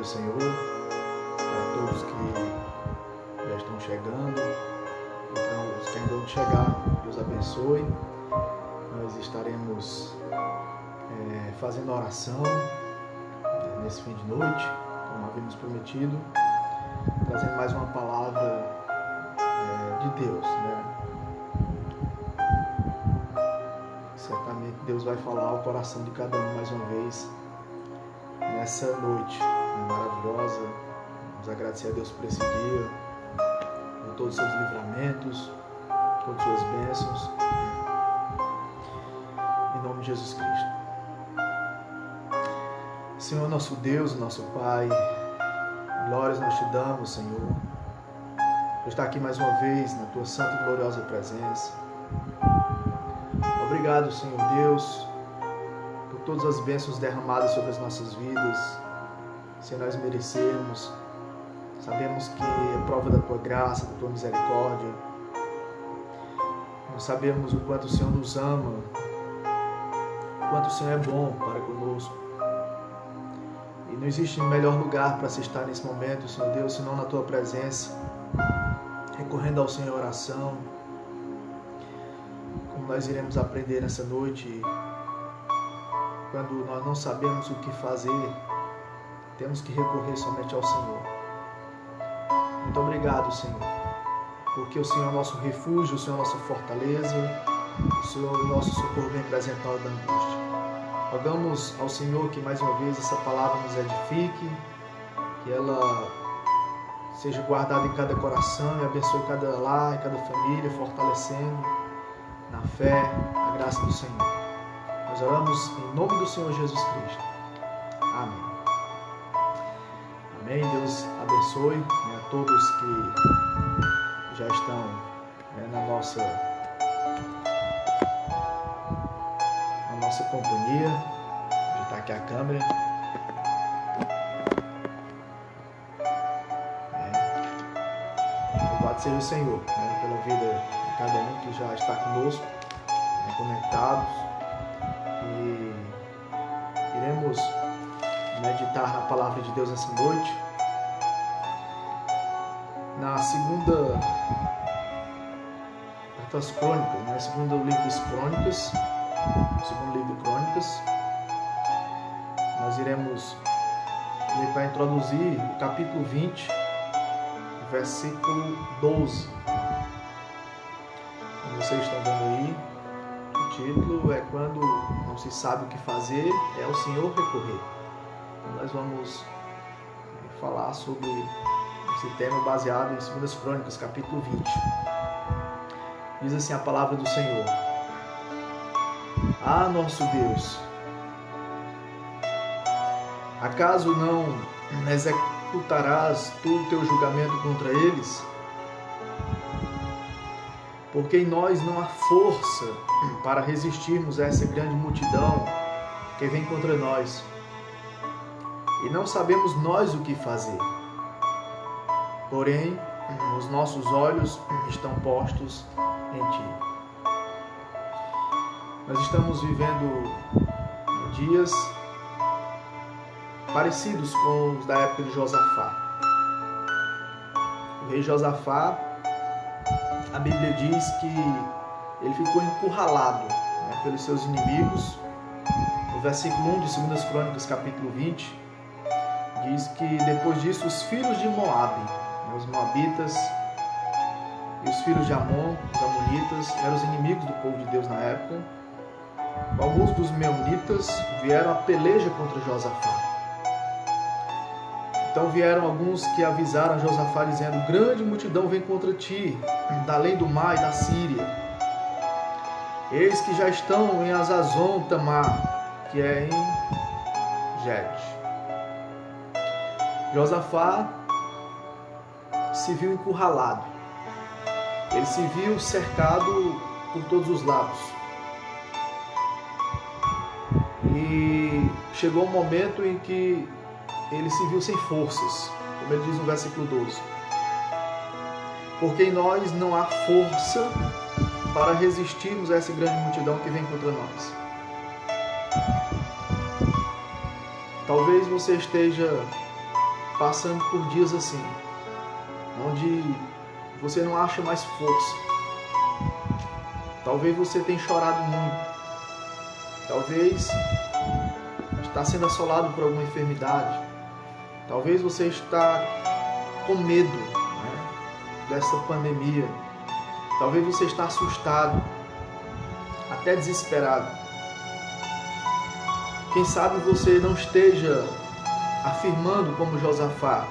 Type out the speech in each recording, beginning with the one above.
do Senhor, para todos que já estão chegando, então os que ainda vão chegar, Deus abençoe. Nós estaremos fazendo oração nesse fim de noite, como havíamos prometido, trazendo mais uma palavra de Deus, né? Certamente Deus vai falar ao coração de cada um mais uma vez nessa noite maravilhosa. Vamos agradecer a Deus por esse dia, por todos os seus livramentos, por todas as suas bênçãos, em nome de Jesus Cristo. Senhor, nosso Deus, nosso Pai, glórias nós te damos, Senhor, por estar aqui mais uma vez na tua santa e gloriosa presença. Obrigado, Senhor Deus, por todas as bênçãos derramadas sobre as nossas vidas, sem nós merecermos. Sabemos que é prova da tua graça, da tua misericórdia. Nós sabemos o quanto o Senhor nos ama, o quanto o Senhor é bom para conosco. E não existe melhor lugar para se estar nesse momento, Senhor Deus, senão na tua presença, recorrendo ao Senhor em oração. Como nós iremos aprender nessa noite, quando nós não sabemos o que fazer, temos que recorrer somente ao Senhor. Muito obrigado, Senhor, porque o Senhor é o nosso refúgio, o Senhor é a nossa fortaleza, o Senhor é o nosso socorro bem presente na hora da angústia. Rogamos ao Senhor que mais uma vez essa palavra nos edifique, que ela seja guardada em cada coração e abençoe cada lar, cada família, fortalecendo na fé a graça do Senhor. Nós oramos em nome do Senhor Jesus Cristo. Amém. Amém. Deus abençoe a todos que já estão na nossa companhia. Já está aqui a câmera. Louvado seja o Senhor, pela vida de cada um que já está conosco, conectados. E iremos meditar na palavra de Deus essa noite. Na segunda das Crônicas, segundo livro das Crônicas, segundo livro de Crônicas, nós iremos ler para introduzir o capítulo 20, versículo 12. Como vocês estão vendo aí, o título é Quando não se sabe o que fazer, é ao Senhor recorrer. Então nós vamos falar sobre esse tema baseado em 2 Crônicas, capítulo 20. Diz assim a palavra do Senhor: Ah, nosso Deus, acaso não executarás tu o teu julgamento contra eles? Porque em nós não há força para resistirmos a essa grande multidão que vem contra nós, e não sabemos nós o que fazer. Porém, os nossos olhos estão postos em Ti. Nós estamos vivendo dias parecidos com os da época de Josafá. O rei Josafá, a Bíblia diz que ele ficou encurralado pelos seus inimigos. No versículo 1 de 2 Crônicas, capítulo 20, diz que depois disso os filhos de Moabe, os moabitas, e os filhos de Amon, os amonitas, eram os inimigos do povo de Deus na época. Alguns dos meunitas vieram a peleja contra Josafá. Então vieram alguns que avisaram a Josafá dizendo: grande multidão vem contra ti, da além do mar e da Síria. Eis que já estão em Azazon Tamar, que é em Gede. Josafá se viu encurralado. Ele se viu cercado por todos os lados. E chegou um momento em que ele se viu sem forças, como ele diz no versículo 12. Porque em nós não há força para resistirmos a essa grande multidão que vem contra nós. Talvez você esteja passando por dias assim, onde você não acha mais força. Talvez você tenha chorado muito. Talvez está sendo assolado por alguma enfermidade. Talvez você está com medo, né, dessa pandemia. Talvez você está assustado, até desesperado. Quem sabe você não esteja afirmando como Josafá: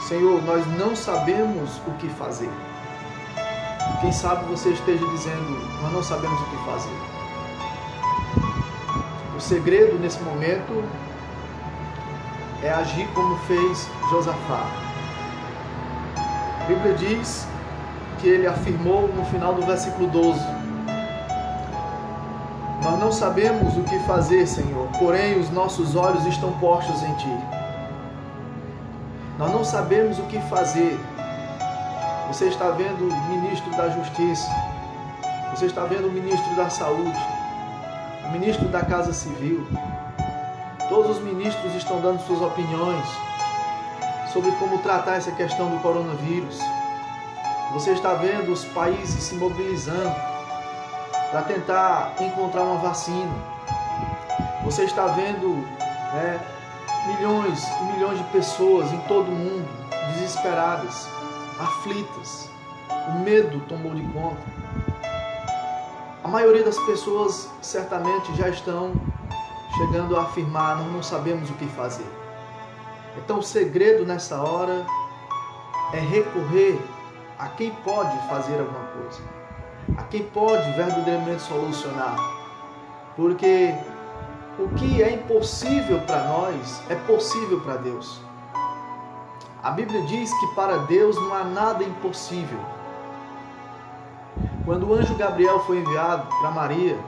Senhor, nós não sabemos o que fazer. Quem sabe você esteja dizendo: nós não sabemos o que fazer. O segredo nesse momento é agir como fez Josafá. A Bíblia diz que ele afirmou no final do versículo 12: nós não sabemos o que fazer, Senhor, porém os nossos olhos estão postos em Ti. Nós não sabemos o que fazer. Você está vendo o ministro da Justiça, você está vendo o ministro da Saúde, o ministro da Casa Civil. Todos os ministros estão dando suas opiniões sobre como tratar essa questão do coronavírus. Você está vendo os países se mobilizando para tentar encontrar uma vacina. Você está vendo milhões e milhões de pessoas em todo o mundo desesperadas, aflitas. O medo tomou de conta. A maioria das pessoas certamente já estão chegando a afirmar: nós não sabemos o que fazer. Então o segredo nessa hora é recorrer a quem pode fazer alguma coisa, a quem pode verdadeiramente solucionar. Porque o que é impossível para nós é possível para Deus. A Bíblia diz que para Deus não há nada impossível. Quando o anjo Gabriel foi enviado para Maria,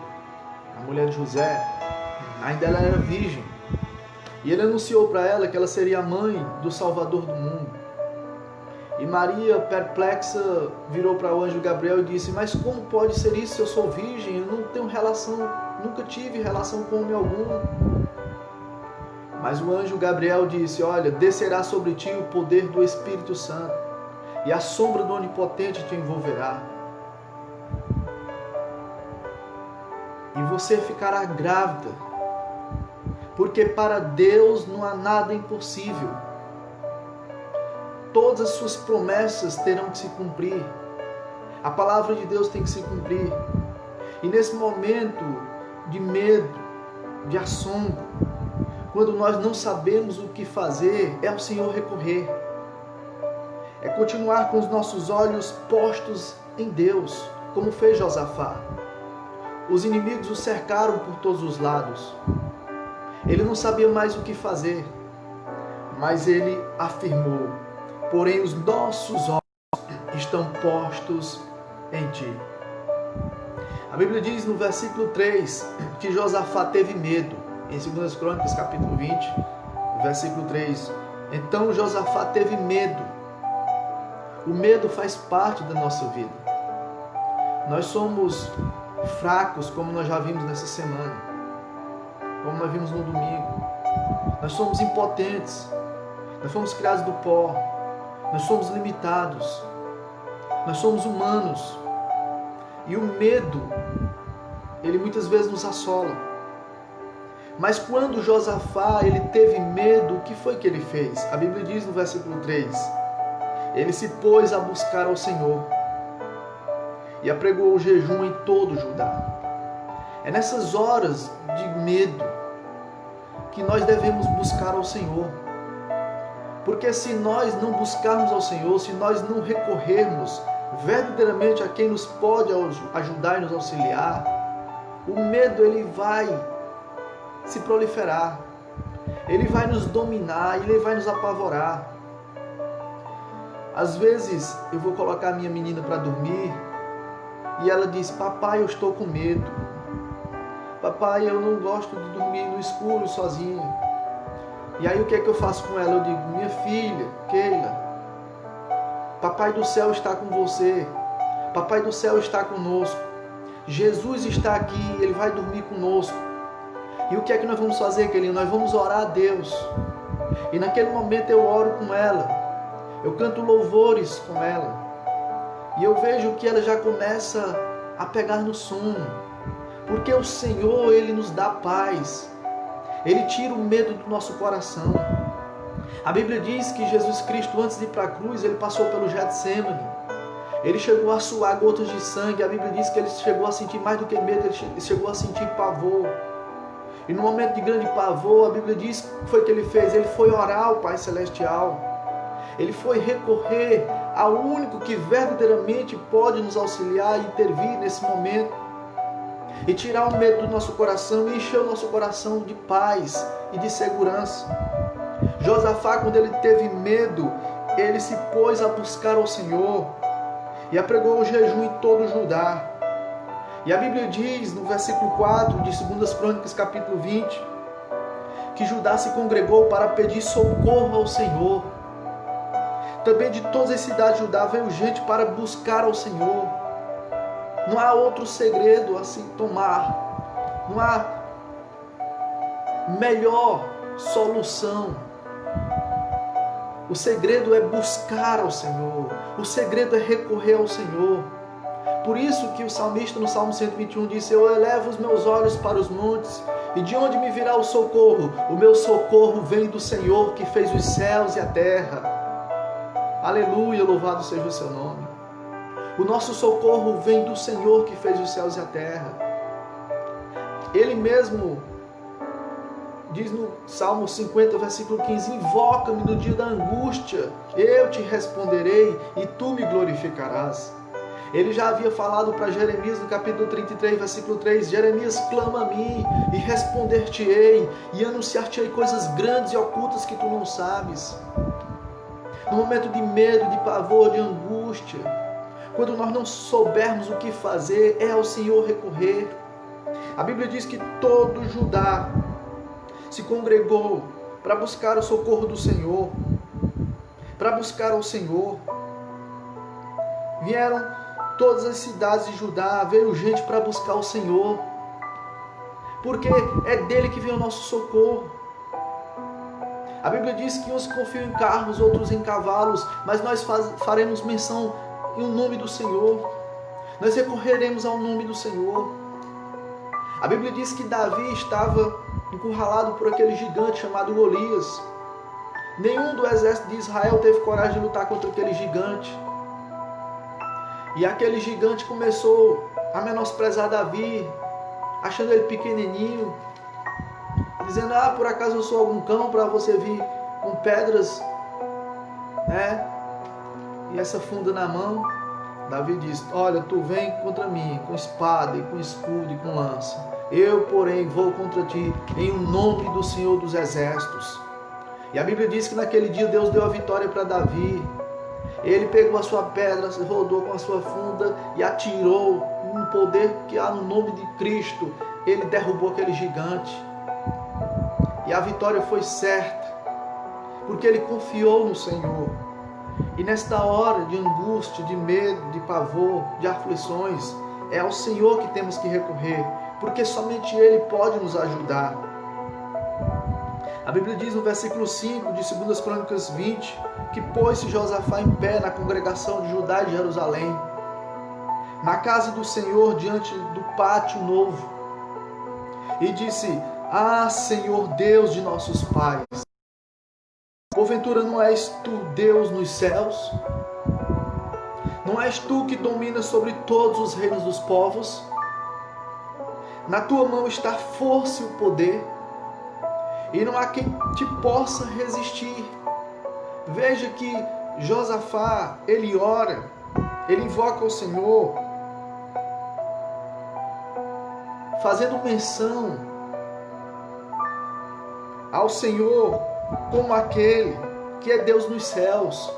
a mulher de José, ainda ela era virgem, e ele anunciou para ela que ela seria a mãe do Salvador do mundo. E Maria, perplexa, virou para o anjo Gabriel e disse: mas como pode ser isso? Eu sou virgem, eu não tenho relação, nunca tive relação com homem algum. Mas o anjo Gabriel disse: olha, descerá sobre ti o poder do Espírito Santo, e a sombra do Onipotente te envolverá. E você ficará grávida, porque para Deus não há nada impossível. Todas as suas promessas terão que se cumprir. A palavra de Deus tem que se cumprir. E nesse momento de medo, de assombro, quando nós não sabemos o que fazer, é ao Senhor recorrer. É continuar com os nossos olhos postos em Deus, como fez Josafá. Os inimigos o cercaram por todos os lados. Ele não sabia mais o que fazer, mas ele afirmou: porém os nossos olhos estão postos em Ti. A Bíblia diz no versículo 3 que Josafá teve medo. Em 2 Crônicas, capítulo 20, versículo 3. Então Josafá teve medo. O medo faz parte da nossa vida. Nós somos fracos, como nós já vimos nessa semana, como nós vimos no domingo. Nós somos impotentes. Nós fomos criados do pó. Nós somos limitados. Nós somos humanos. E o medo, ele muitas vezes nos assola. Mas quando Josafá, ele teve medo, o que foi que ele fez? A Bíblia diz no versículo 3: ele se pôs a buscar ao Senhor e apregou o jejum em todo Judá. É nessas horas de medo que nós devemos buscar ao Senhor. Porque se nós não buscarmos ao Senhor, se nós não recorrermos verdadeiramente a quem nos pode ajudar e nos auxiliar, o medo ele vai se proliferar, ele vai nos dominar, ele vai nos apavorar. Às vezes eu vou colocar a minha menina para dormir e ela diz: papai, eu estou com medo. Papai, eu não gosto de dormir no escuro sozinha. E aí o que é que eu faço com ela? Eu digo: minha filha, Keila, papai do céu está com você. Papai do céu está conosco. Jesus está aqui, ele vai dormir conosco. E o que é que nós vamos fazer, Keila? Nós vamos orar a Deus. E naquele momento eu oro com ela, eu canto louvores com ela, e eu vejo que ela já começa a pegar no sono, porque o Senhor, Ele nos dá paz, Ele tira o medo do nosso coração. A Bíblia diz que Jesus Cristo, antes de ir para a cruz, Ele passou pelo Getsêmani, Ele chegou a suar gotas de sangue. A Bíblia diz que Ele chegou a sentir mais do que medo, Ele chegou a sentir pavor. E no momento de grande pavor, a Bíblia diz o que foi que Ele fez? Ele foi orar ao Pai Celestial, Ele foi recorrer ao único que verdadeiramente pode nos auxiliar e intervir nesse momento, e tirar o medo do nosso coração e encher o nosso coração de paz e de segurança. Josafá, quando ele teve medo, ele se pôs a buscar ao Senhor e apregou o jejum em todo Judá. E a Bíblia diz no versículo 4 de 2 Crônicas capítulo 20, que Judá se congregou para pedir socorro ao Senhor. Também de todas as cidades de Judá veio gente para buscar ao Senhor. Não há outro segredo a se tomar, não há melhor solução. O segredo é buscar ao Senhor, o segredo é recorrer ao Senhor. Por isso que o salmista no Salmo 121 disse: eu elevo os meus olhos para os montes, e de onde me virá o socorro? O meu socorro vem do Senhor, que fez os céus e a terra. Aleluia, louvado seja o seu nome. O nosso socorro vem do Senhor, que fez os céus e a terra. Ele mesmo diz no Salmo 50, versículo 15: invoca-me no dia da angústia, eu te responderei e tu me glorificarás. Ele já havia falado para Jeremias no capítulo 33, versículo 3: Jeremias, clama a mim e responder-te-ei e anunciar-te-ei coisas grandes e ocultas que tu não sabes. No momento de medo, de pavor, de angústia, quando nós não soubermos o que fazer, é ao Senhor recorrer. A Bíblia diz que todo Judá se congregou para buscar o socorro do Senhor, para buscar ao Senhor. Vieram todas as cidades de Judá, veio gente para buscar o Senhor, porque é dele que vem o nosso socorro. A Bíblia diz que uns confiam em carros, outros em cavalos, mas nós faremos menção em nome do Senhor. Nós recorreremos ao nome do Senhor. A Bíblia diz que Davi estava encurralado por aquele gigante chamado Golias. Nenhum do exército de Israel teve coragem de lutar contra aquele gigante. E aquele gigante começou a menosprezar Davi, achando ele pequenininho, dizendo: por acaso eu sou algum cão para você vir com pedras, né? E essa funda na mão. Davi disse: olha, tu vem contra mim com espada e com escudo e com lança. Eu, porém, vou contra ti em nome do Senhor dos Exércitos. E a Bíblia diz que naquele dia Deus deu a vitória para Davi. Ele pegou a sua pedra, rodou com a sua funda e atirou no poder que há no nome de Cristo. Ele derrubou aquele gigante. E a vitória foi certa, porque ele confiou no Senhor. E nesta hora de angústia, de medo, de pavor, de aflições, é ao Senhor que temos que recorrer, porque somente Ele pode nos ajudar. A Bíblia diz no versículo 5 de 2 Crônicas 20, que pôs-se Josafá em pé na congregação de Judá e de Jerusalém, na casa do Senhor, diante do pátio novo, e disse: Senhor Deus de nossos pais, porventura não és tu Deus nos céus? Não és tu que dominas sobre todos os reinos dos povos? Na tua mão está a força e o poder, e não há quem te possa resistir. Veja que Josafá, ele ora, ele invoca o Senhor, fazendo menção ao Senhor como aquele que é Deus nos céus,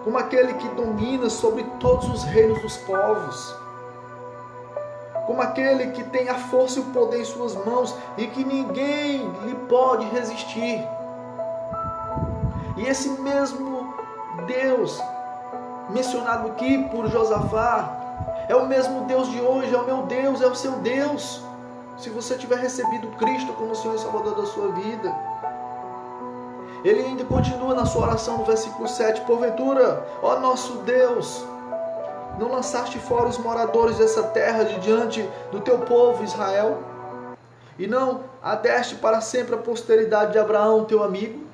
como aquele que domina sobre todos os reinos dos povos, como aquele que tem a força e o poder em suas mãos e que ninguém lhe pode resistir. E esse mesmo Deus mencionado aqui por Josafá é o mesmo Deus de hoje, é o meu Deus, é o seu Deus, se você tiver recebido Cristo como Senhor e Salvador da sua vida. Ele ainda continua na sua oração no versículo 7. Porventura, ó nosso Deus, não lançaste fora os moradores dessa terra de diante do teu povo Israel? E não a deste para sempre a posteridade de Abraão, teu amigo?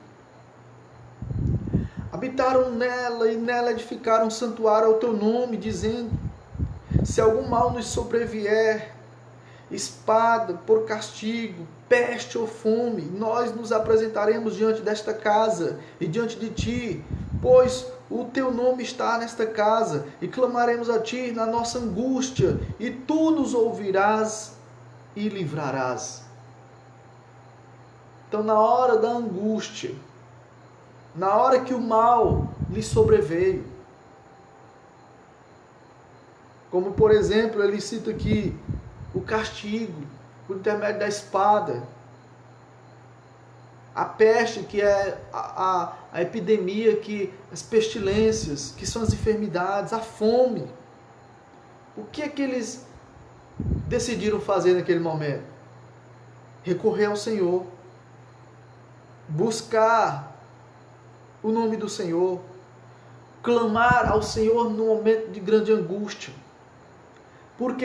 Habitaram nela e nela edificaram um santuário ao teu nome, dizendo: se algum mal nos sobrevier, espada por castigo, peste ou fome, nós nos apresentaremos diante desta casa e diante de ti, pois o teu nome está nesta casa, e clamaremos a ti na nossa angústia, e tu nos ouvirás e livrarás. Então, na hora da angústia, na hora que o mal lhe sobreveio, como por exemplo, ele cita aqui o castigo por intermédio da espada, a peste, que é a epidemia, que as pestilências, que são as enfermidades, a fome. O que é que eles decidiram fazer naquele momento? Recorrer ao Senhor, buscar o nome do Senhor, clamar ao Senhor no momento de grande angústia, porque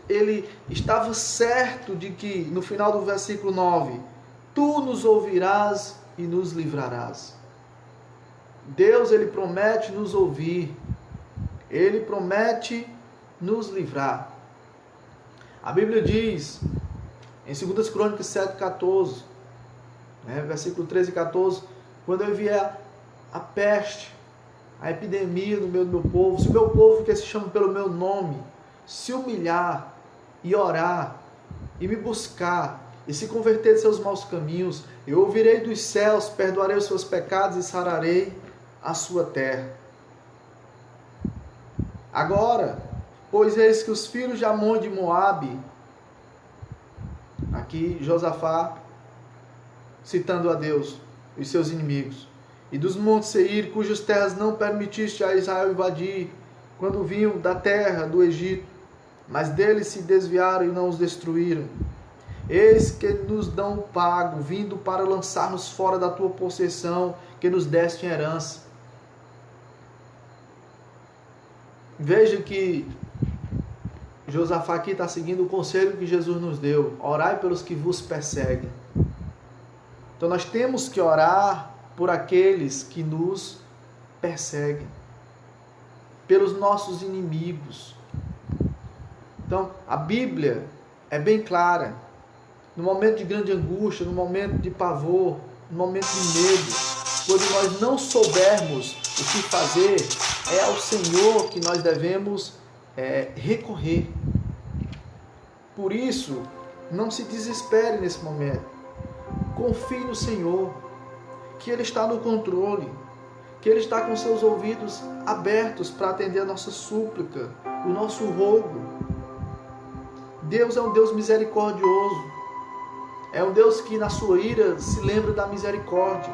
ele estava certo de que, no final do versículo 9, tu nos ouvirás e nos livrarás. Deus, ele promete nos ouvir, ele promete nos livrar. A Bíblia diz, em 2 Crônicas 7,14, versículo 13 e 14, quando eu vier a peste, a epidemia no meio do meu povo, se o meu povo que se chama pelo meu nome se humilhar e orar e me buscar e se converter de seus maus caminhos, eu ouvirei dos céus, perdoarei os seus pecados e sararei a sua terra. Agora, pois eis que os filhos de Amon e de Moabe, aqui Josafá citando a Deus, os seus inimigos, e dos montes Seir, cujas terras não permitiste a Israel invadir, quando vinham da terra do Egito, mas deles se desviaram e não os destruíram. Eis que nos dão o pago, vindo para lançar-nos fora da tua possessão, que nos deste em herança. Veja que Josafá aqui está seguindo o conselho que Jesus nos deu: orai pelos que vos perseguem. Então nós temos que orar por aqueles que nos perseguem, pelos nossos inimigos. Então a Bíblia é bem clara. No momento de grande angústia, no momento de pavor, no momento de medo, quando nós não soubermos o que fazer, é ao Senhor que nós devemos recorrer. Por isso, não se desespere nesse momento. Confie no Senhor, que Ele está no controle, que Ele está com seus ouvidos abertos para atender a nossa súplica, o nosso rogo. Deus é um Deus misericordioso. É um Deus que na sua ira se lembra da misericórdia.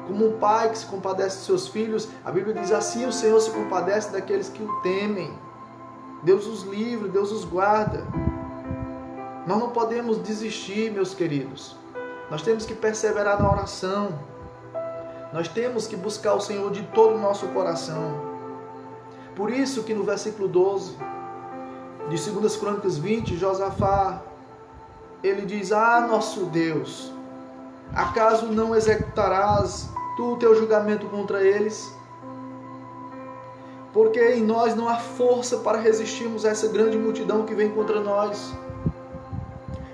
Como um pai que se compadece de seus filhos, a Bíblia diz assim: o Senhor se compadece daqueles que o temem. Deus os livra, Deus os guarda. Nós não podemos desistir, meus queridos. Nós temos que perseverar na oração. Nós temos que buscar o Senhor de todo o nosso coração. Por isso que no versículo 12 de 2 Crônicas 20, Josafá, ele diz: nosso Deus, acaso não executarás tu o teu julgamento contra eles? Porque em nós não há força para resistirmos a essa grande multidão que vem contra nós.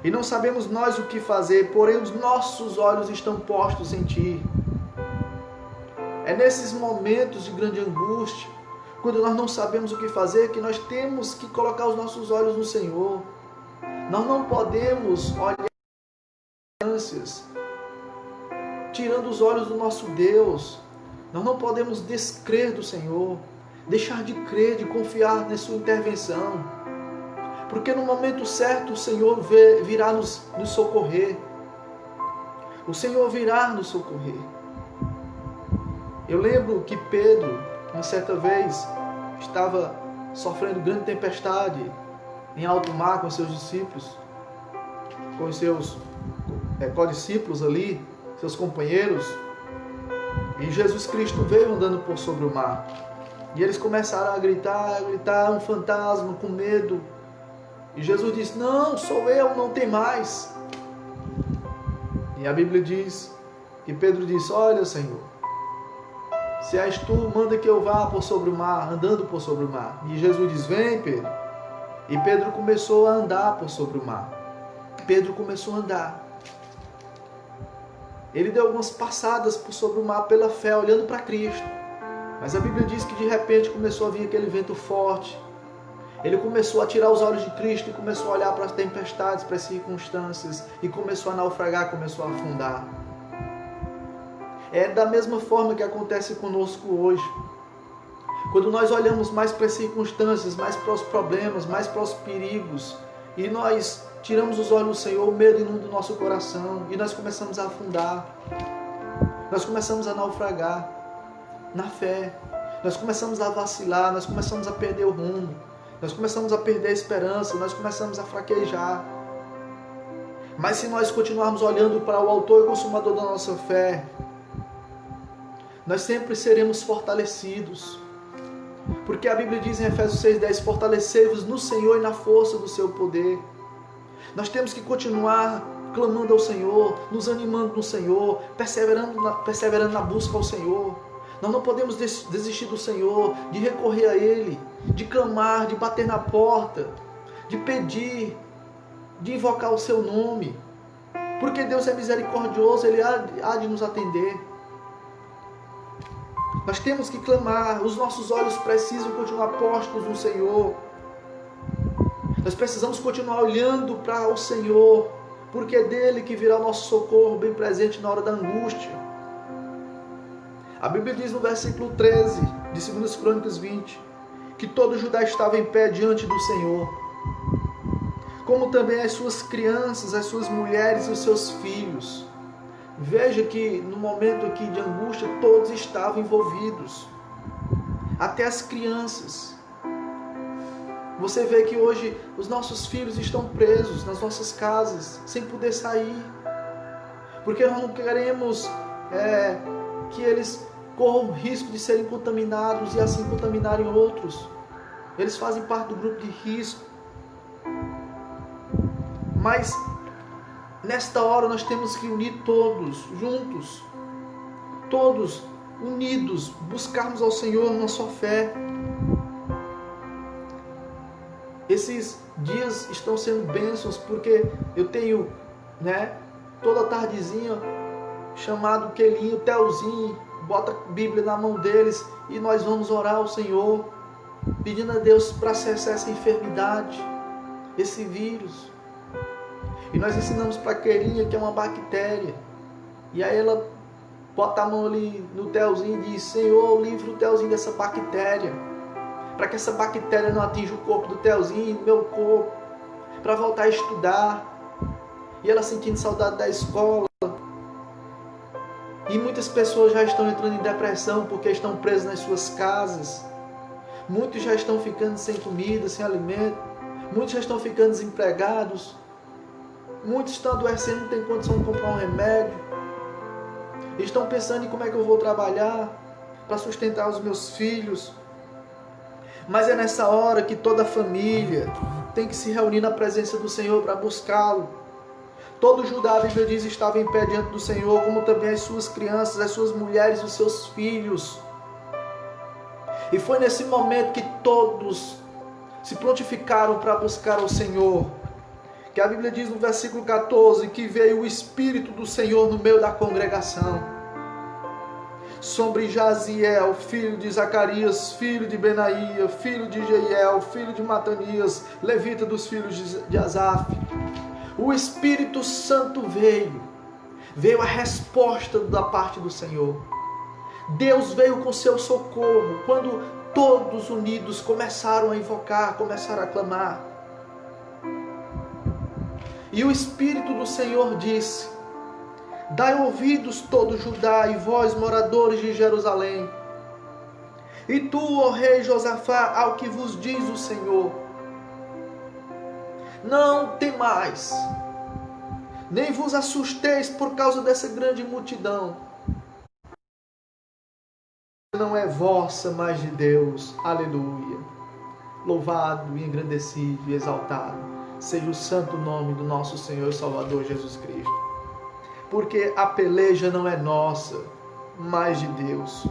E não sabemos nós o que fazer, porém os nossos olhos estão postos em ti. É nesses momentos de grande angústia, quando nós não sabemos o que fazer, que nós temos que colocar os nossos olhos no Senhor. Nós não podemos olhar circunstâncias, tirando os olhos do nosso Deus. Nós não podemos descrer do Senhor, deixar de crer, de confiar na sua intervenção. Porque no momento certo o Senhor virá nos socorrer. O Senhor virá nos socorrer. Eu lembro que Pedro, uma certa vez, estava sofrendo grande tempestade em alto mar com seus discípulos, com os seus codiscípulos ali, seus companheiros, e Jesus Cristo veio andando por sobre o mar. E eles começaram a gritar, um fantasma, com medo. E Jesus disse: não, sou eu, não tem mais. E a Bíblia diz que Pedro disse: olha, Senhor, se és tu, manda que eu vá por sobre o mar, andando por sobre o mar. E Jesus diz: vem, Pedro. E Pedro começou a andar por sobre o mar. Pedro começou a andar. Ele deu algumas passadas por sobre o mar pela fé, olhando para Cristo. Mas a Bíblia diz que de repente começou a vir aquele vento forte. Ele começou a tirar os olhos de Cristo e começou a olhar para as tempestades, para as circunstâncias, e começou a naufragar, começou a afundar. É da mesma forma que acontece conosco hoje. Quando nós olhamos mais para as circunstâncias, mais para os problemas, mais para os perigos, e nós tiramos os olhos do Senhor, o medo inunda o nosso coração, e nós começamos a afundar. Nós começamos a naufragar na fé. Nós começamos a vacilar, nós começamos a perder o rumo. Nós começamos a perder a esperança, nós começamos a fraquejar. Mas se nós continuarmos olhando para o autor e consumador da nossa fé, nós sempre seremos fortalecidos. Porque a Bíblia diz em Efésios 6,10: fortalecei-vos no Senhor e na força do seu poder. Nós temos que continuar clamando ao Senhor, nos animando no Senhor, perseverando na busca ao Senhor. Nós não podemos desistir do Senhor, de recorrer a Ele, de clamar, de bater na porta, de pedir, de invocar o seu nome. Porque Deus é misericordioso, Ele há de nos atender. Nós temos que clamar, os nossos olhos precisam continuar postos no Senhor. Nós precisamos continuar olhando para o Senhor, porque é dele que virá o nosso socorro bem presente na hora da angústia. A Bíblia diz no versículo 13 de 2 Crônicas 20, que todo Judá estava em pé diante do Senhor, como também as suas crianças, as suas mulheres e os seus filhos. Veja que no momento aqui de angústia, todos estavam envolvidos, até as crianças. Você vê que hoje os nossos filhos estão presos nas nossas casas, sem poder sair, porque nós não queremos que eles corram o risco de serem contaminados e assim contaminarem outros. Eles fazem parte do grupo de risco. Mas nesta hora nós temos que unir todos juntos, todos unidos, buscarmos ao Senhor na sua fé. Esses dias estão sendo bênçãos, porque eu tenho, toda tardezinha, chamado Kelinho, Telzinho, bota a Bíblia na mão deles e nós vamos orar ao Senhor, pedindo a Deus para cessar essa enfermidade, esse vírus. E nós ensinamos para a Kelinha que é uma bactéria. E aí ela bota a mão ali no Telzinho e diz: Senhor, livre o Telzinho dessa bactéria, para que essa bactéria não atinja o corpo do Telzinho, meu corpo, para voltar a estudar. E ela sentindo saudade da escola. E muitas pessoas já estão entrando em depressão porque estão presas nas suas casas. Muitos já estão ficando sem comida, sem alimento. Muitos já estão ficando desempregados. Muitos estão adoecendo, não têm condição de comprar um remédio. Estão pensando em como é que eu vou trabalhar para sustentar os meus filhos. Mas é nessa hora que toda a família tem que se reunir na presença do Senhor para buscá-lo. Todo Judá, a Bíblia diz, estava em pé diante do Senhor, como também as suas crianças, as suas mulheres e os seus filhos. E foi nesse momento que todos se prontificaram para buscar ao Senhor. Que a Bíblia diz no versículo 14, que veio o Espírito do Senhor no meio da congregação. Sobre Jaziel, filho de Zacarias, filho de Benaía, filho de Jeiel, filho de Matanias, levita dos filhos de Asaf. O Espírito Santo veio a resposta da parte do Senhor. Deus veio com seu socorro, quando todos unidos começaram a invocar, começaram a clamar. E o Espírito do Senhor disse: dai ouvidos todo Judá e vós, moradores de Jerusalém. E tu, ó rei Josafá, ao que vos diz o Senhor: não temais, nem vos assusteis por causa dessa grande multidão. Não é vossa, mas de Deus. Aleluia. Louvado e engrandecido e exaltado seja o santo nome do nosso Senhor e Salvador Jesus Cristo. Porque a peleja não é nossa, mas de Deus.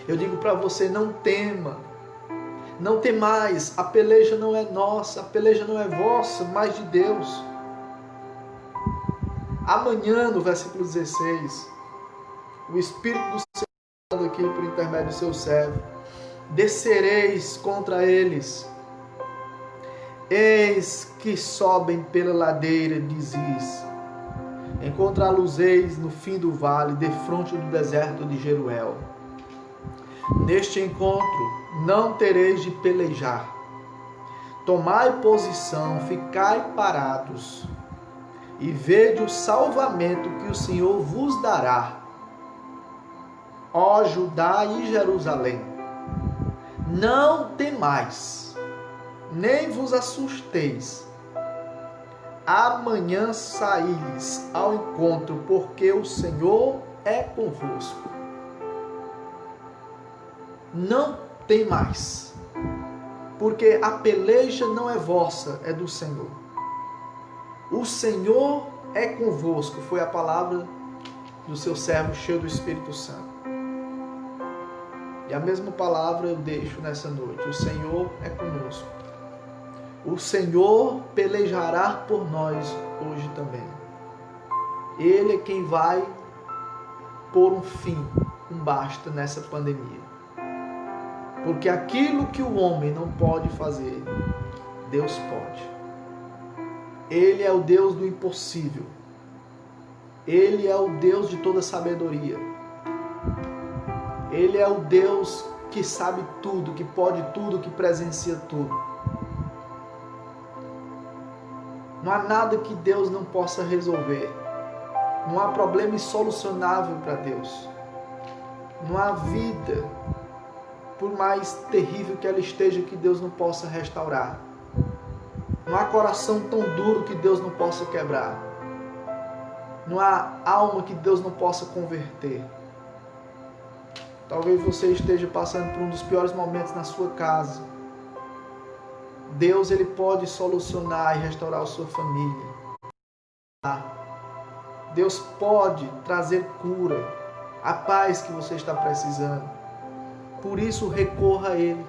Eu digo para você, não tema, não temais, a peleja não é nossa, a peleja não é vossa, mas de Deus. Amanhã, no versículo 16, o Espírito do Senhor falando aqui por intermédio do seu servo, descereis contra eles, eis que sobem pela ladeira de Ziz, encontrá-los-eis no fim do vale, defronte do deserto de Jeruel. Neste encontro não tereis de pelejar, tomai posição, ficai parados, e vede o salvamento que o Senhor vos dará, ó Judá e Jerusalém. Não temais, nem vos assusteis. Amanhã saís ao encontro, porque o Senhor é convosco. Não temais, porque a peleja não é vossa, é do Senhor. O Senhor é convosco, foi a palavra do seu servo cheio do Espírito Santo. E a mesma palavra eu deixo nessa noite. O Senhor é conosco. O Senhor pelejará por nós hoje também. Ele é quem vai pôr um fim, um basta nessa pandemia. Porque aquilo que o homem não pode fazer, Deus pode. Ele é o Deus do impossível. Ele é o Deus de toda sabedoria. Ele é o Deus que sabe tudo, que pode tudo, que presencia tudo. Não há nada que Deus não possa resolver. Não há problema insolucionável para Deus. Não há vida, por mais terrível que ela esteja, que Deus não possa restaurar. Não há coração tão duro que Deus não possa quebrar. Não há alma que Deus não possa converter. Talvez você esteja passando por um dos piores momentos na sua casa. Deus, Ele pode solucionar e restaurar a sua família. Deus pode trazer cura, a paz que você está precisando. Por isso, recorra a Ele.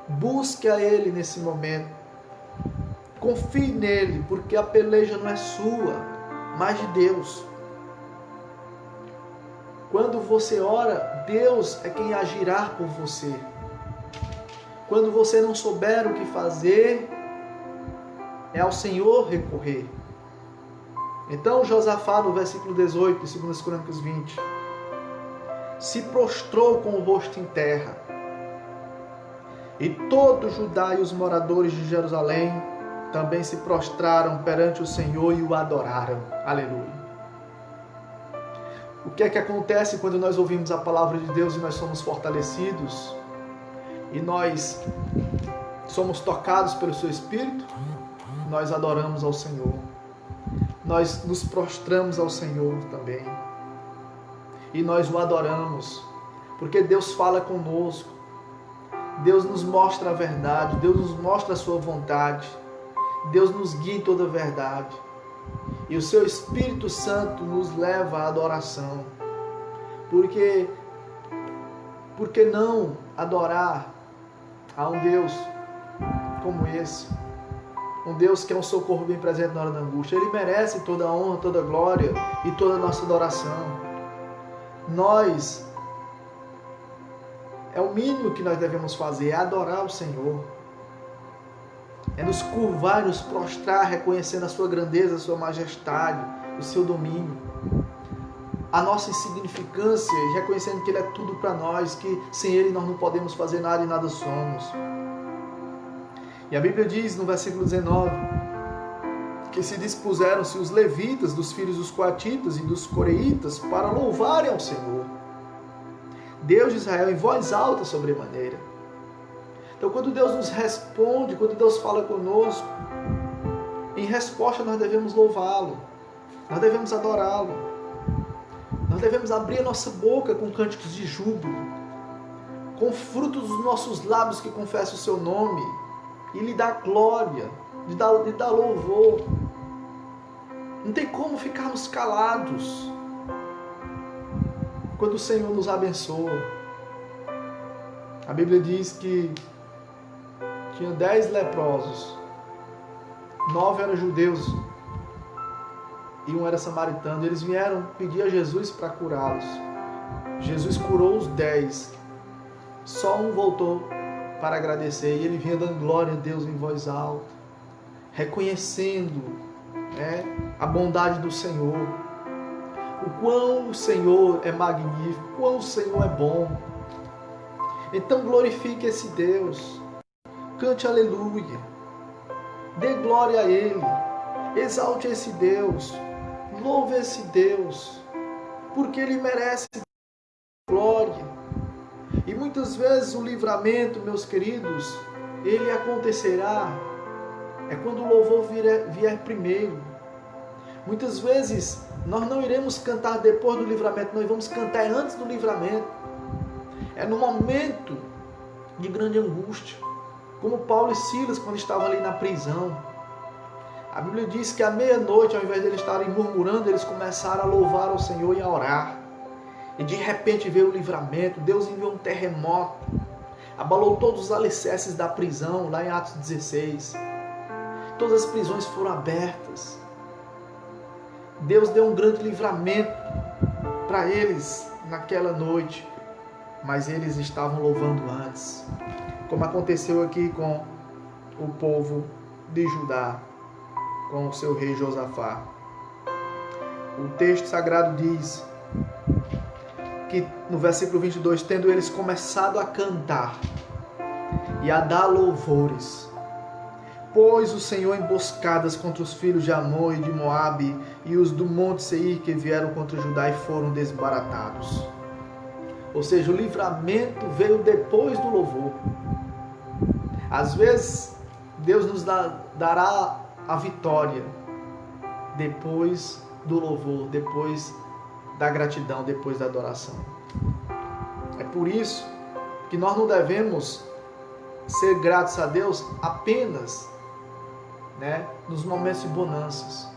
Busque a Ele nesse momento. Confie nele, porque a peleja não é sua, mas de Deus. Quando você ora, Deus é quem agirá por você. Quando você não souber o que fazer, é ao Senhor recorrer. Então Josafá, no versículo 18, de 2 Crônicas 20, se prostrou com o rosto em terra. E todo Judá e os moradores de Jerusalém também se prostraram perante o Senhor e o adoraram. Aleluia. O que é que acontece quando nós ouvimos a palavra de Deus e nós somos fortalecidos? E nós somos tocados pelo seu Espírito? Nós adoramos ao Senhor. Nós nos prostramos ao Senhor também. E nós o adoramos, porque Deus fala conosco. Deus nos mostra a verdade. Deus nos mostra a sua vontade. Deus nos guia em toda a verdade. E o seu Espírito Santo nos leva à adoração. Por que não adorar a um Deus como esse? Um Deus que é um socorro bem presente na hora da angústia. Ele merece toda a honra, toda a glória e toda a nossa adoração. É o mínimo que nós devemos fazer, é adorar o Senhor. É nos curvar, nos prostrar, reconhecendo a sua grandeza, a sua majestade, o seu domínio. A nossa insignificância e reconhecendo que Ele é tudo para nós, que sem Ele nós não podemos fazer nada e nada somos. E a Bíblia diz no versículo 19 que se dispuseram-se os levitas dos filhos dos coatitas e dos coreitas para louvarem ao Senhor, Deus de Israel, em voz alta Em resposta, nós devemos louvá-lo. Nós devemos adorá-lo. Nós devemos abrir a nossa boca com cânticos de júbilo, com frutos dos nossos lábios que confessam o seu nome, e lhe dar glória, lhe dar louvor. Não tem como ficarmos calados quando o Senhor nos abençoa. A Bíblia diz que tinha 10 leprosos, 9 eram judeus e 1 era samaritano. Eles vieram pedir a Jesus para curá-los. Jesus curou os 10. Só um voltou para agradecer, e ele vinha dando glória a Deus em voz alta, reconhecendo a bondade do Senhor, o quão o Senhor é magnífico, o quão o Senhor é bom. Então glorifique esse Deus, cante aleluia, dê glória a Ele, exalte esse Deus, louve esse Deus, porque Ele merece glória. E muitas vezes o livramento, meus queridos, ele acontecerá quando o louvor vier primeiro. Muitas vezes nós não iremos cantar depois do livramento, nós vamos cantar antes do livramento. É no momento de grande angústia, como Paulo e Silas quando estavam ali na prisão. A Bíblia diz que à meia-noite, ao invés de eles estarem murmurando, eles começaram a louvar ao Senhor e a orar. E de repente veio o livramento, Deus enviou um terremoto, abalou todos os alicerces da prisão, lá em Atos 16. Todas as prisões foram abertas. Deus deu um grande livramento para eles naquela noite, mas eles estavam louvando antes, como aconteceu aqui com o povo de Judá, com o seu rei Josafá. O texto sagrado diz que no versículo 22, tendo eles começado a cantar e a dar louvores, pôs o Senhor emboscadas contra os filhos de Amon e de Moabe e os do monte Seir que vieram contra Judá e foram desbaratados. Ou seja, o livramento veio depois do louvor. Às vezes, Deus nos dará a vitória depois do louvor, depois da gratidão, depois da adoração. É por isso que nós não devemos ser gratos a Deus apenas nos momentos de bonanças.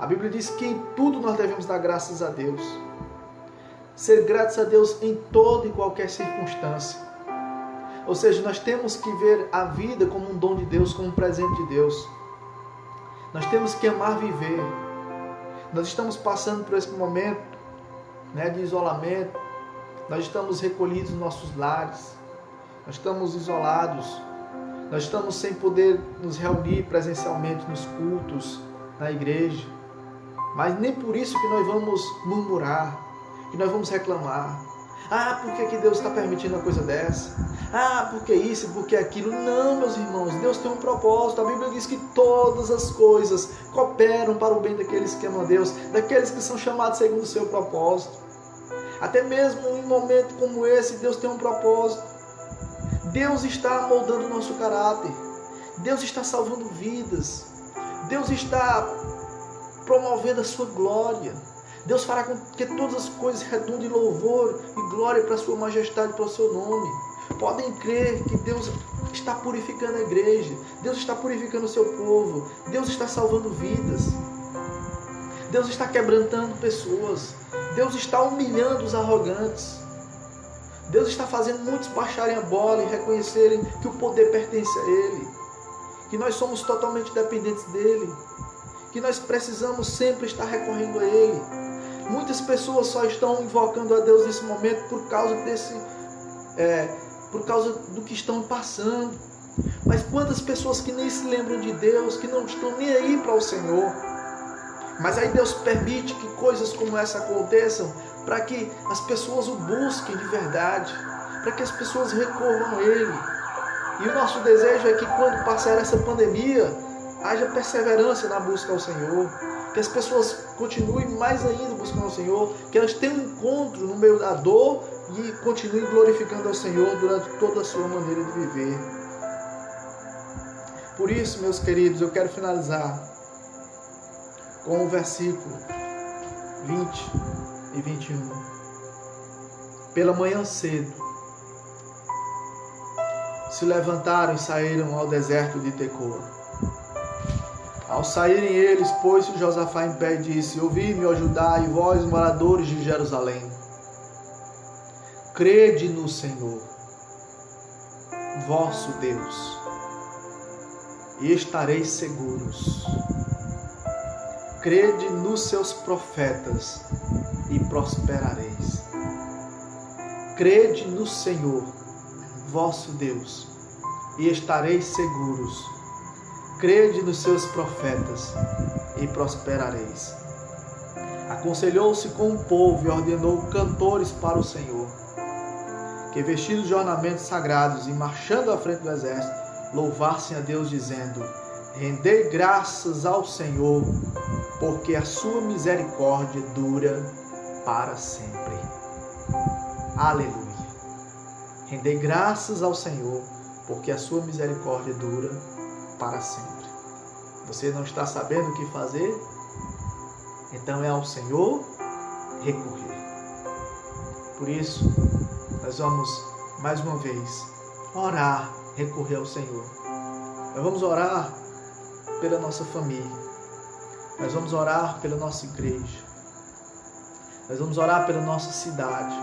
A Bíblia diz que em tudo nós devemos dar graças a Deus. Ser gratos a Deus em toda e qualquer circunstância. Ou seja, nós temos que ver a vida como um dom de Deus, como um presente de Deus. Nós temos que amar viver. Nós estamos passando por esse momento de isolamento. Nós estamos recolhidos nos nossos lares. Nós estamos isolados. Nós estamos sem poder nos reunir presencialmente nos cultos, na igreja. Mas nem por isso que nós vamos murmurar, que nós vamos reclamar. Ah, por que Deus está permitindo uma coisa dessa? Ah, por que isso, por que aquilo? Não, meus irmãos, Deus tem um propósito. A Bíblia diz que todas as coisas cooperam para o bem daqueles que amam a Deus, daqueles que são chamados segundo o seu propósito. Até mesmo em um momento como esse, Deus tem um propósito. Deus está moldando o nosso caráter. Deus está salvando vidas. Deus está promovendo a sua glória. Deus fará com que todas as coisas redundem em louvor e glória para a sua majestade, para o seu nome. Podem crer que Deus está purificando a igreja. Deus está purificando o seu povo. Deus está salvando vidas. Deus está quebrantando pessoas. Deus está humilhando os arrogantes. Deus está fazendo muitos baixarem a bola e reconhecerem que o poder pertence a Ele. Que nós somos totalmente dependentes dEle. Que nós precisamos sempre estar recorrendo a Ele. Muitas pessoas só estão invocando a Deus nesse momento por causa do que estão passando. Mas quantas pessoas que nem se lembram de Deus, que não estão nem aí para o Senhor. Mas aí Deus permite que coisas como essa aconteçam para que as pessoas o busquem de verdade, para que as pessoas recorram a Ele. E o nosso desejo é que quando passar essa pandemia, haja perseverança na busca ao Senhor, que as pessoas continuem mais ainda buscando ao Senhor, que elas tenham um encontro no meio da dor e continuem glorificando ao Senhor durante toda a sua maneira de viver. Por isso, meus queridos, eu quero finalizar com o versículo 20 e 21. Pela manhã cedo, se levantaram e saíram ao deserto de Tecoa. Ao saírem eles, pôs-se Josafá em pé e disse: ouvi-me, ó Judá, e vós, moradores de Jerusalém. Crede no Senhor, vosso Deus, e estareis seguros. Crede nos seus profetas e prosperareis. Crede no Senhor, vosso Deus, e estareis seguros. Crede nos seus profetas e prosperareis. Aconselhou-se com o povo e ordenou cantores para o Senhor, que vestidos de ornamentos sagrados e marchando à frente do exército, louvassem a Deus dizendo: rendei graças ao Senhor, porque a sua misericórdia dura para sempre. Aleluia. Rendei graças ao Senhor, porque a sua misericórdia dura para sempre. Você não está sabendo o que fazer? Então é ao Senhor recorrer. Por isso, nós vamos mais uma vez orar, recorrer ao Senhor. Nós vamos orar pela nossa família. Nós vamos orar pela nossa igreja. Nós vamos orar pela nossa cidade.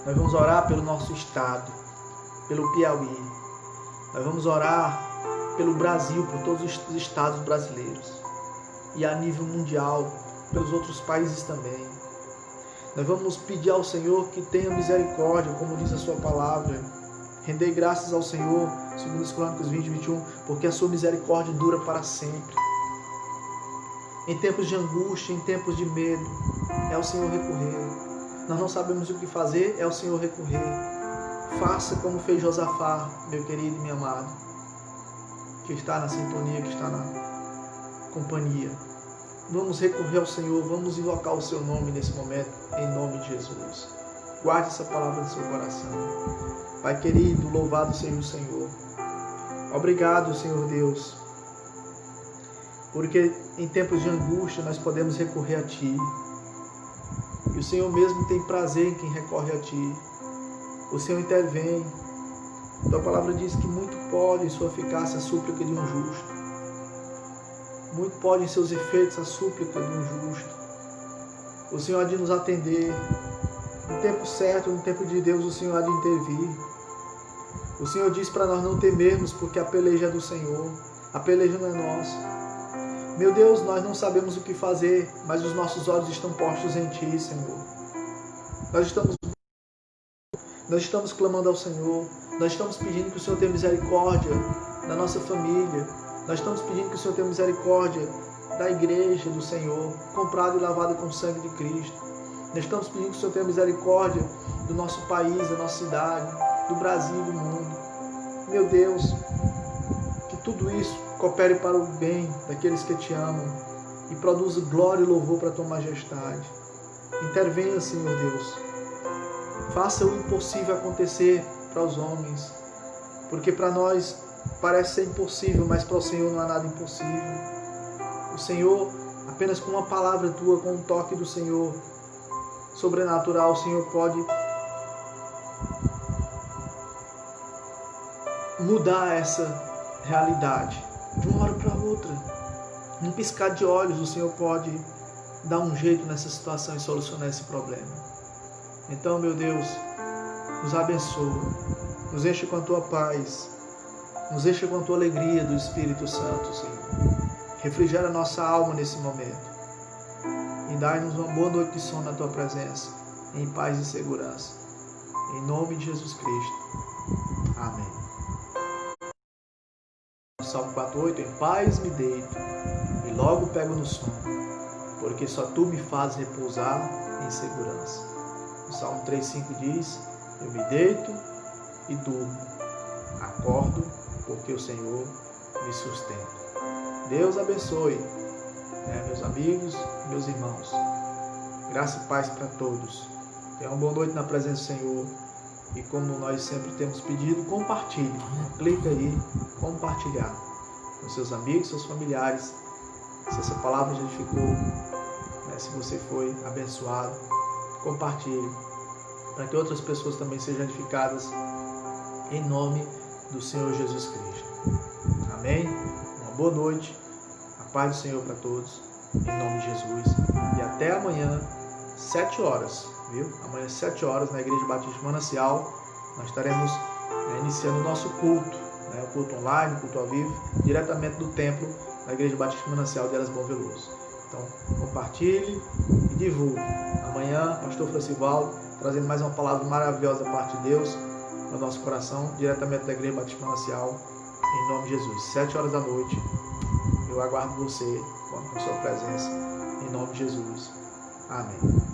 Nós vamos orar pelo nosso estado, pelo Piauí. Nós vamos orar pelo Brasil, por todos os estados brasileiros. E a nível mundial, pelos outros países também. Nós vamos pedir ao Senhor que tenha misericórdia, como diz a sua palavra. Rendei graças ao Senhor, segundo os Crônicas 20 e 21, porque a sua misericórdia dura para sempre. Em tempos de angústia, em tempos de medo, é ao Senhor recorrer. Nós não sabemos o que fazer, é ao Senhor recorrer. Faça como fez Josafá, meu querido e meu amado, que está na sintonia, que está na companhia. Vamos recorrer ao Senhor, vamos invocar o seu nome nesse momento, em nome de Jesus. Guarde essa palavra no seu coração. Pai querido, louvado seja o Senhor. Obrigado, Senhor Deus, porque em tempos de angústia nós podemos recorrer a Ti. E o Senhor mesmo tem prazer em quem recorre a Ti. O Senhor intervém. Tua palavra diz que muito pode em sua eficácia a súplica de um justo. Muito pode em seus efeitos a súplica de um justo. O Senhor há de nos atender. No tempo certo, no tempo de Deus, o Senhor há de intervir. O Senhor diz para nós não temermos, porque a peleja é do Senhor. A peleja não é nossa. Meu Deus, nós não sabemos o que fazer, mas os nossos olhos estão postos em Ti, Senhor. Nós estamos clamando ao Senhor. Nós estamos pedindo que o Senhor tenha misericórdia da nossa família. Nós estamos pedindo que o Senhor tenha misericórdia da igreja do Senhor, comprada e lavada com o sangue de Cristo. Nós estamos pedindo que o Senhor tenha misericórdia do nosso país, da nossa cidade, do Brasil e do mundo. Meu Deus, que tudo isso coopere para o bem daqueles que Te amam e produza glória e louvor para a Tua majestade. Intervenha, Senhor Deus. Faça o impossível acontecer para os homens, porque para nós parece ser impossível, mas para o Senhor não há nada impossível. O Senhor, apenas com uma palavra Tua, com um toque do Senhor sobrenatural, o Senhor pode mudar essa realidade de uma hora para outra. Num piscar de olhos, o Senhor pode dar um jeito nessa situação e solucionar esse problema. Então, meu Deus, nos abençoa, nos enche com a Tua paz, nos enche com a Tua alegria do Espírito Santo, Senhor. Refrigera a nossa alma nesse momento e dai-nos uma boa noite de sono na Tua presença, em paz e segurança. Em nome de Jesus Cristo. Amém. Salmo 4:8, em paz me deito e logo pego no sono, porque só Tu me fazes repousar em segurança. O Salmo 3:5 diz, eu me deito e durmo, acordo porque o Senhor me sustenta. Deus abençoe, meus amigos, meus irmãos. Graça e paz para todos. Tenham uma boa noite na presença do Senhor. E como nós sempre temos pedido, compartilhe. Clica aí, compartilhar com seus amigos, seus familiares, Se essa palavra já edificou, né, se você foi abençoado, compartilhe, para que outras pessoas também sejam edificadas, em nome do Senhor Jesus Cristo. Amém? Uma boa noite, a paz do Senhor para todos, em nome de Jesus, e até amanhã, 7 horas, viu? Amanhã, 7 horas, na Igreja Batista Manancial, nós estaremos iniciando o nosso culto, né? O culto online, o culto ao vivo, diretamente do templo da Igreja Batista Manancial de Eras Bom Veloso. Então, compartilhe e divulgue. Amanhã, pastor Francivaldo, trazendo mais uma palavra maravilhosa da parte de Deus no nosso coração, diretamente da Igreja Batista Manancial, em nome de Jesus. 7 horas da noite, eu aguardo você com a sua presença, em nome de Jesus. Amém.